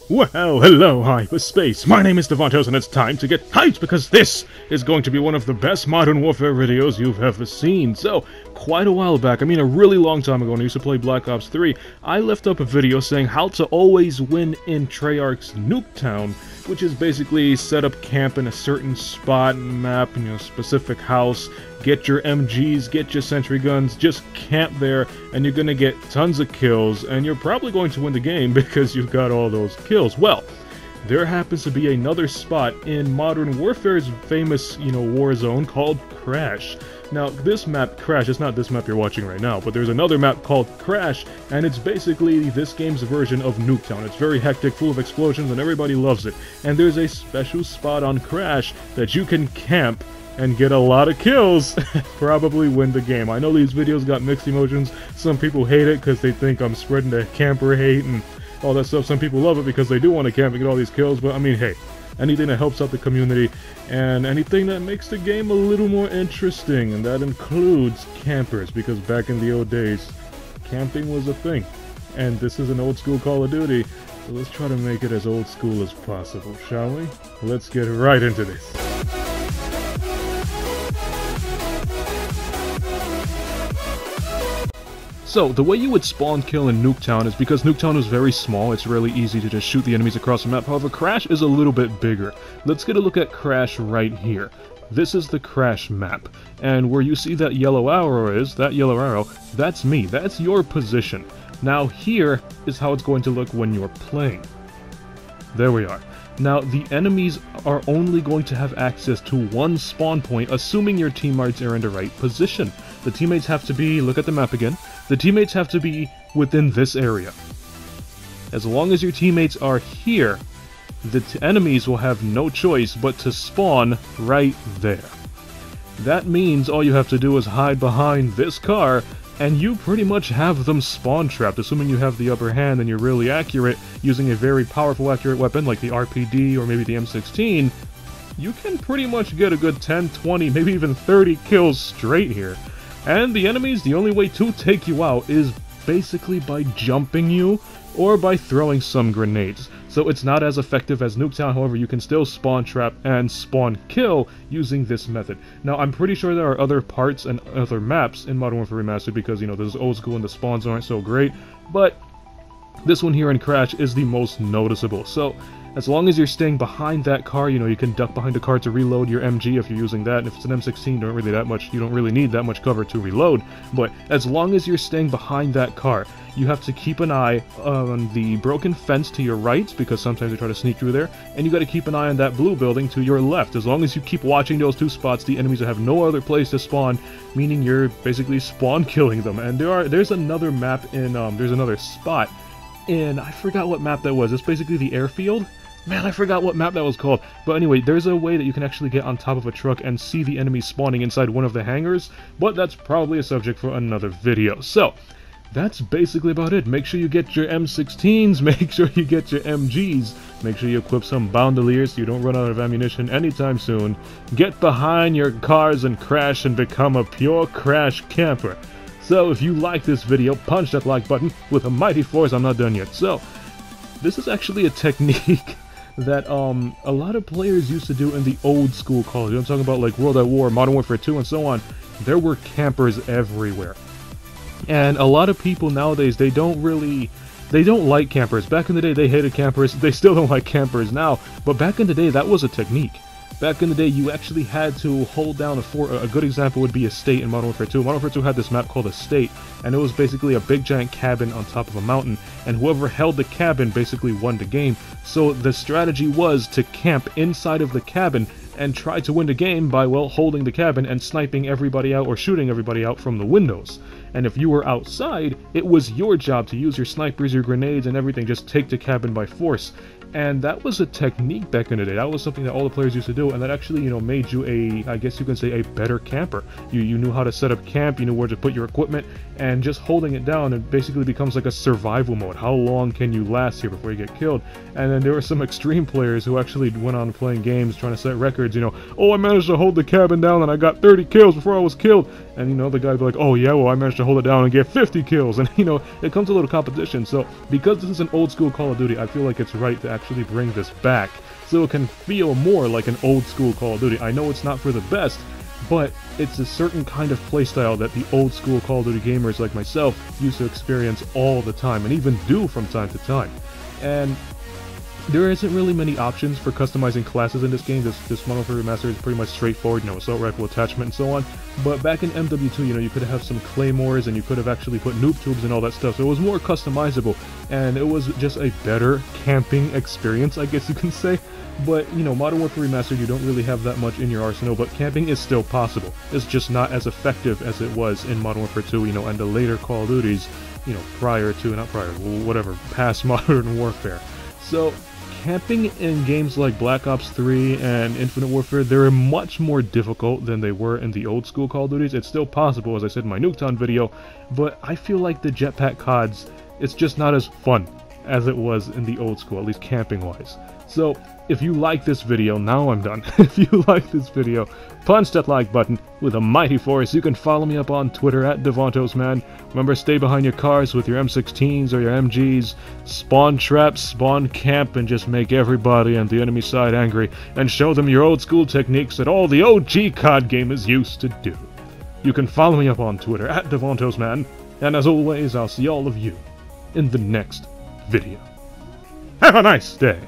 Well, hello, hyperspace. My name is Davontos, and it's time to get hyped because this is going to be one of the best Modern Warfare videos you've ever seen. So, quite a while back, I mean a really long time ago when I used to play Black Ops 3, I left up a video saying how to always win in Treyarch's Nuketown, which is basically set up camp in a certain spot, map, specific house, get your MGs, get your sentry guns, just camp there, and you're gonna get tons of kills, and you're probably going to win the game because you've got all those kills. Well, there happens to be another spot in Modern Warfare's famous, war zone called Crash. Now, this map, Crash, it's not this map you're watching right now, but there's another map called Crash, and it's basically this game's version of Nuketown. It's very hectic, full of explosions, and everybody loves it. And there's a special spot on Crash that you can camp and get a lot of kills, probably win the game. I know these videos got mixed emotions. Some people hate it because they think I'm spreading the camper hate and all that stuff. Some people love it because they do want to camp and get all these kills, but I mean, hey, anything that helps out the community and anything that makes the game a little more interesting, and that includes campers, because back in the old days, camping was a thing. And this is an old school Call of Duty, so let's try to make it as old school as possible, shall we? Let's get right into this. So, the way you would spawn kill in Nuketown is because Nuketown is very small, it's really easy to just shoot the enemies across the map. However, Crash is a little bit bigger. Let's get a look at Crash right here. This is the Crash map, and where you see that yellow arrow is, that's me, that's your position. Now here is how it's going to look when you're playing. There we are. Now, the enemies are only going to have access to one spawn point, assuming your teammates are in the right position. The teammates have to be, look at the map again, the teammates have to be within this area. As long as your teammates are here, the enemies will have no choice but to spawn right there. That means all you have to do is hide behind this car, and you pretty much have them spawn trapped, assuming you have the upper hand and you're really accurate, using a very powerful accurate weapon like the RPD or maybe the M16, you can pretty much get a good 10, 20, maybe even 30 kills straight here. And the enemies, the only way to take you out is basically by jumping you or by throwing some grenades. So it's not as effective as Nuketown, however you can still spawn trap and spawn kill using this method. Now I'm pretty sure there are other parts and other maps in Modern Warfare Remastered because, this is old school and the spawns aren't so great, but this one here in Crash is the most noticeable. So as long as you're staying behind that car, you can duck behind the car to reload your MG if you're using that, and if it's an M16, you don't really need that much cover to reload, but as long as you're staying behind that car, you have to keep an eye on the broken fence to your right, because sometimes they try to sneak through there, and you gotta keep an eye on that blue building to your left. As long as you keep watching those two spots, the enemies will have no other place to spawn, meaning you're basically spawn killing them. And there's another map in, there's another spot in, I forgot what map that was, it's basically the airfield? Man, I forgot what map that was called. But anyway, there's a way that you can actually get on top of a truck and see the enemies spawning inside one of the hangars, but that's probably a subject for another video. So, that's basically about it. Make sure you get your M16s, make sure you get your MGs, make sure you equip some bandoliers so you don't run out of ammunition anytime soon. Get behind your cars and crash and become a pure Crash camper. So, if you like this video, punch that like button with a mighty force. I'm not done yet. So, this is actually a technique that a lot of players used to do in the old school Call of Duty. I'm talking about like World at War, Modern Warfare 2, and so on. There were campers everywhere. And a lot of people nowadays, they don't like campers. Back in the day, they hated campers. They still don't like campers now. But back in the day, that was a technique. Back in the day, you actually had to hold down a fort. A good example would be Estate in Modern Warfare 2. Modern Warfare 2 had this map called Estate, and it was basically a big giant cabin on top of a mountain, and whoever held the cabin basically won the game. So the strategy was to camp inside of the cabin and try to win the game by, well, holding the cabin and sniping everybody out or shooting everybody out from the windows. And if you were outside, it was your job to use your snipers, your grenades, and everything, just take the cabin by force. And that was a technique back in the day. That was something that all the players used to do, and that actually, made you I guess you can say, a better camper. You knew how to set up camp, you knew where to put your equipment, and just holding it down, it basically becomes like a survival mode. How long can you last here before you get killed? And then there were some extreme players who actually went on playing games trying to set records, you know, oh, I managed to hold the cabin down and I got 30 kills before I was killed. And, you know, the guy would be like, oh yeah, well, I managed to hold it down and get 50 kills. And, you know, it comes a little competition. So because this is an old school Call of Duty, I feel like it's right to actually bring this back so it can feel more like an old school Call of Duty. I know it's not for the best, but it's a certain kind of playstyle that the old school Call of Duty gamers like myself used to experience all the time, and even do from time to time. And there isn't really many options for customizing classes in this game. This Modern Warfare Remastered is pretty much straightforward, you know, assault rifle attachment and so on. But back in MW2, you know, you could have some claymores and you could have actually put noob tubes and all that stuff. So it was more customizable, and it was just a better camping experience, I guess you can say. But, you know, Modern Warfare Remastered, you don't really have that much in your arsenal, but camping is still possible. It's just not as effective as it was in Modern Warfare 2, you know, and the later Call of Duties, you know, past Modern Warfare. So, camping in games like Black Ops 3 and Infinite Warfare, they're much more difficult than they were in the old school Call of Duties. It's still possible, as I said in my Nuketown video, but I feel like the jetpack CODs, it's just not as fun as it was in the old school, at least camping-wise. So, if you like this video, now I'm done. If you like this video, punch that like button with a mighty force. You can follow me up on Twitter at Davontos, man. Remember, stay behind your cars with your M16s or your MGs. Spawn traps, spawn camp, and just make everybody on the enemy side angry. And show them your old school techniques that all the OG COD gamers used to do. You can follow me up on Twitter at Davontos, man. And as always, I'll see all of you in the next video. Have a nice day!